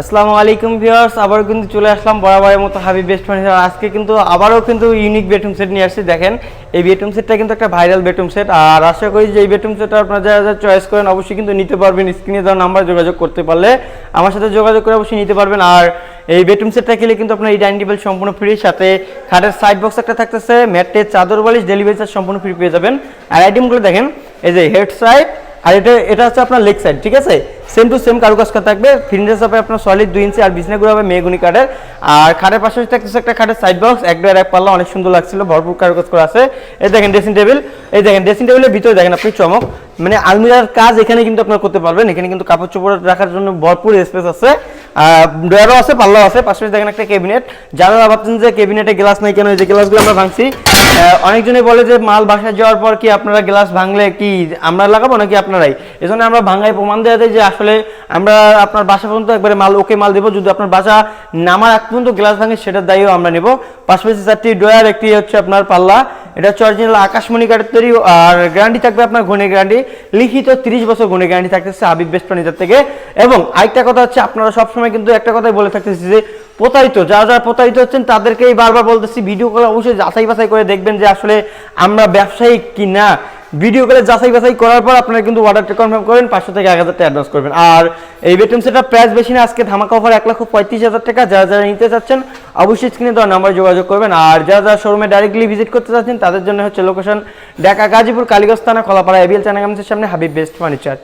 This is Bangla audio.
আসসালামু আলাইকুম ভিউয়ার্স, আবার কিন্তু চলে আসলাম বরাবরের মতো হাবিব বেস্ট ফার্নিচার। আজকে কিন্তু আবারও কিন্তু ইউনিক বেডরুম সেট নিয়ে আসছি। দেখেন এই বেডরুম সেটটা কিন্তু একটা ভাইরাল বেডরুম সেট, আর আশা করি যে এই বেডরুম সেটটা আপনারা যারা যারা চয়েস করেন অবশ্যই কিন্তু নিতে পারবেন। স্ক্রিনে দেওয়া নাম্বার যোগাযোগ করতে পারলে আমার সাথে যোগাযোগ করে অবশ্যই নিতে পারবেন। আর এই বেডরুম সেটটা কিনলে কিন্তু আপনার এই ডাইনিং টেবিল সম্পূর্ণ ফ্রি, সাথে খাটের সাইড বক্স একটা থাকতেছে, ম্যাট্রেস, চাদর বালিশ, ডেলিভারি চার্জ সম্পূর্ণ ফ্রি পেয়ে যাবেন। আর আইটেমগুলো দেখেন, এই যে হেড সাইড আর এটা হচ্ছে আপনার লেগ সাইড, ঠিক আছে। সেম টু সেম কারুকাজ করা থাকবে। ফিনিশ হবে আপনার সলিড 2 ইঞ্চি, আর বিছনাগুলো হবে মেহগনি কাঠের। আর খাটের পাশাপাশি থাকতেছে একটা খাটের সাইড বক্স, এক ডয়ার এক পাল্লা, অনেক সুন্দর লাগছিল, ভরপুর কারুকাজ করা আছে। এই দেখেন ড্রেসিং টেবিল, এই দেখেন ড্রেসিং টেবিলের ভিতরে দেখেন আপনি চমক, মানে আলমিরার কাজ এখানে কিন্তু আপনারা করতে পারবেন। এখানে কিন্তু কাপড় চোপড় রাখার জন্য ভরপুর স্পেস আছে, ডয়ারও আছে, পাল্লাও আছে। পাশাপাশি দেখেন একটা ক্যাবিনেট। যারা ভাবছেন যে ক্যাবিনেটে গ্লাস নাই কেন, এই যে গ্লাসগুলো আমরা ভাঙছি। অনেকজনে বলে যে মাল বাসায় যাওয়ার পর কি আপনারা গ্লাস ভাঙলে কি আমরা লাগাবো নাকি আপনারাই, এজন্য আমরা ভাঙায় প্রমাণ দেওয়া যায় যে আসলে আমরা আপনার বাসা পর্যন্ত একবারে মাল ওকে মাল দেবো। যদি আপনার বাসা নামার আগ পর্যন্ত গ্লাস ভাঙে সেটার দায়ও আমরা নেব। পাশাপাশি 4টি ডয়ার, একটি হচ্ছে আপনার পাল্লা, এটা হচ্ছে অরিজিনাল আকাশমণি কাঠের তৈরি। আর গ্যারান্টি থাকবে আপনার ঘনের গ্যারান্টি, লিখিত 30 বছর ঘনের গ্যারান্টি থাকতেছে হাবিব বেস্ট ফার্নিচার থেকে। এবং আরেকটা কথা হচ্ছে, আপনারা সবসময় কিন্তু একটা কথাই বলে থাকতেছি যে প্রতারিত, যারা যারা প্রতারিত হচ্ছেন তাদেরকেই বারবার বলতেছি ভিডিও কলে অবশ্যই যাচাই বাছাই করে দেখবেন যে আসলে আমরা ব্যবসায়ী কি না। ভিডিও কলে যাচাই বাছাই করার পর আপনারা কিন্তু অর্ডারটা কনফার্ম করেন, 500 থেকে 1000 টাকা অ্যাডভান্স করবেন। আর এই বেডরুম সেটটা প্রাইস বেশি না, আজকে ধামাকা অফার 1,35,000 টাকা। যারা যারা নিতে চাচ্ছেন অবশ্যই স্ক্রিনে দেওয়া নাম্বার যোগাযোগ করবেন। আর যারা যারা শোরুমে ডাইরেক্টলি ভিজিট করতে চাচ্ছেন তাদের জন্য হচ্ছে লোকেশন ঢাকা গাজীপুর কালীগঞ্জ থানা, খোলাপাড়া এবিএল চায়না গার্মেন্টসের সামনে হাবিব বেস্ট ফার্নিচার।